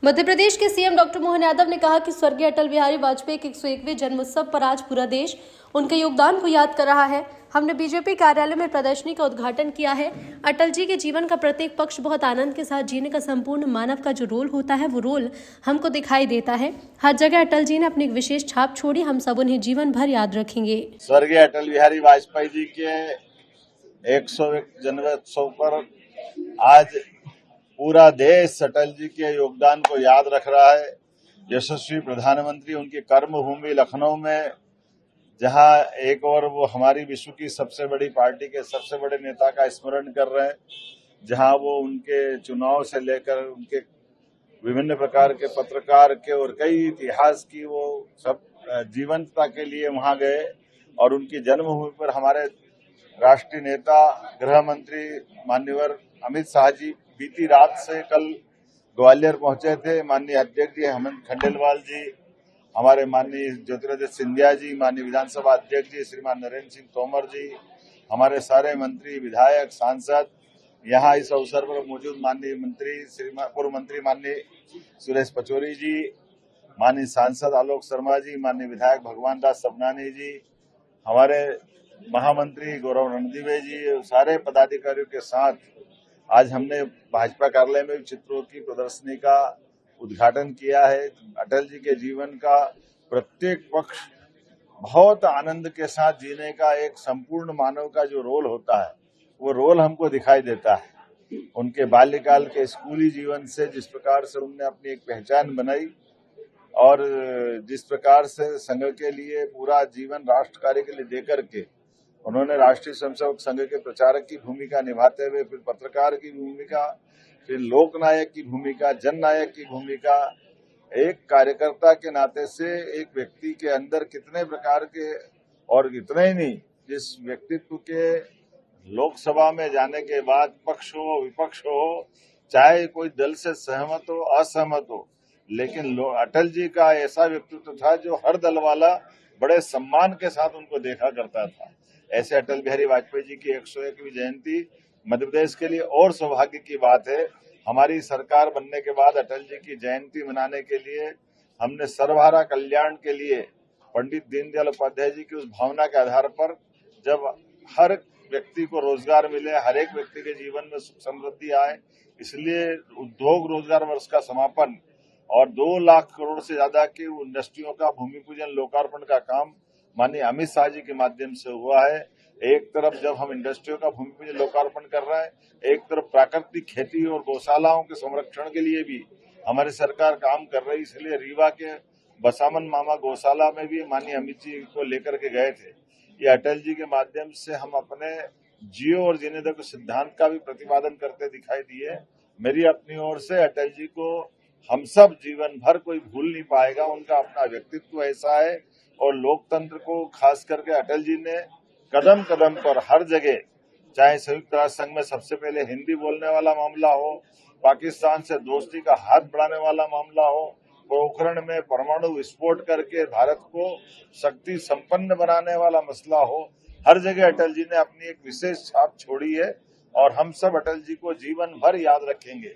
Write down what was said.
मध्य प्रदेश के CM doctor Mohan Yadav ने कहा कि स्वर्गीय अटल बिहारी वाजपेयी के 101वें जन्मोत्सव पर आज पूरा देश उनके योगदान को याद कर रहा है। हमने बीजेपी कार्यालय में प्रदर्शनी का उद्घाटन किया है। अटल जी के जीवन का प्रत्येक पक्ष बहुत आनंद के साथ जीने का संपूर्ण मानव का जो रोल होता है वो रोल हमको दिखाई देता है। हर जगह अटल जी ने अपनी एक विशेष छाप छोड़ी, हम सब उन्हें जीवन भर याद रखेंगे। स्वर्गीय अटल बिहारी वाजपेयी जी के 101 जन्मोत्सव पर आज पूरा देश अटल जी के योगदान को याद रख रहा है। यशस्वी प्रधानमंत्री उनकी कर्मभूमि लखनऊ में, जहां एक और वो हमारी विश्व की सबसे बड़ी पार्टी के सबसे बड़े नेता का स्मरण कर रहे हैं, जहां वो उनके चुनाव से लेकर उनके विभिन्न प्रकार के पत्रकार के और कई इतिहास की वो सब जीवंतता के लिए वहां गए और उनकी जन्मभूमि पर हमारे राष्ट्रीय नेता गृह मंत्री माननीय अमित शाह जी बीती रात से कल ग्वालियर पहुंचे थे। माननीय अध्यक्ष जी हेमंत खंडेलवाल जी, हमारे माननीय ज्योतिरादित्य सिंधिया जी, माननीय विधानसभा अध्यक्ष जी श्रीमान नरेंद्र सिंह तोमर जी, हमारे सारे मंत्री, विधायक, सांसद, यहाँ इस अवसर पर मौजूद माननीय मंत्री पूर्व मंत्री माननीय सुरेश पचौरी जी, माननीय सांसद आलोक शर्मा जी, माननीय विधायक भगवान दास सबनानी जी, हमारे महामंत्री गौरव रणदीवे जी, सारे पदाधिकारियों के साथ आज हमने भाजपा कार्यालय में चित्रों की प्रदर्शनी का उद्घाटन किया है। अटल जी के जीवन का प्रत्येक पक्ष बहुत आनंद के साथ जीने का एक संपूर्ण मानव का जो रोल होता है वो रोल हमको दिखाई देता है। उनके बाल्यकाल के स्कूली जीवन से जिस प्रकार से उन्होंने अपनी एक पहचान बनाई और जिस प्रकार से संघ के लिए पूरा जीवन राष्ट्र कार्य के लिए देकर के उन्होंने राष्ट्रीय स्वयंसेवक संघ के प्रचारक की भूमिका निभाते हुए फिर पत्रकार की भूमिका, फिर लोकनायक की भूमिका, जननायक की भूमिका, एक कार्यकर्ता के नाते से एक व्यक्ति के अंदर कितने प्रकार के, और इतने ही नहीं, जिस व्यक्तित्व के लोकसभा में जाने के बाद पक्ष हो विपक्ष हो, चाहे कोई दल से सहमत हो असहमत हो, लेकिन अटल जी का ऐसा व्यक्तित्व था जो हर दल वाला बड़े सम्मान के साथ उनको देखा करता था। ऐसे अटल बिहारी वाजपेयी जी की 101वीं जयंती मध्य प्रदेश के लिए और सौभाग्य की बात है। हमारी सरकार बनने के बाद अटल जी की जयंती मनाने के लिए हमने सर्वहारा कल्याण के लिए पंडित दीनदयाल उपाध्याय जी की उस भावना के आधार पर, जब हर व्यक्ति को रोजगार मिले, हर एक व्यक्ति के जीवन में सुख समृद्धि आए, इसलिए उद्योग रोजगार वर्ष का समापन और 2 लाख करोड़ से ज्यादा की इंडस्ट्रियों का भूमि पूजन लोकार्पण का काम माननीय अमित शाह जी के माध्यम से हुआ है। एक तरफ जब हम इंडस्ट्रियों का भूमि पूजन लोकार्पण कर रहे हैं, एक तरफ प्राकृतिक खेती और गौशालाओं के संरक्षण के लिए भी हमारी सरकार काम कर रही है। इसलिए रीवा के बसामन मामा गौशाला में भी माननीय अमित जी को लेकर के गए थे। ये अटल जी के माध्यम से हम अपने जियो और जीने दो के सिद्धांत का भी प्रतिपादन करते दिखाई दिए। मेरी अपनी ओर से अटल जी को हम सब जीवन भर कोई भूल नहीं पाएगा। उनका अपना व्यक्तित्व ऐसा है और लोकतंत्र को खास करके अटल जी ने कदम कदम पर हर जगह, चाहे संयुक्त राष्ट्र संघ में सबसे पहले हिंदी बोलने वाला मामला हो, पाकिस्तान से दोस्ती का हाथ बढ़ाने वाला मामला हो, पोखरण में परमाणु विस्फोट करके भारत को शक्ति संपन्न बनाने वाला मसला हो, हर जगह अटल जी ने अपनी एक विशेष छाप छोड़ी है और हम सब अटल जी को जीवन भर याद रखेंगे।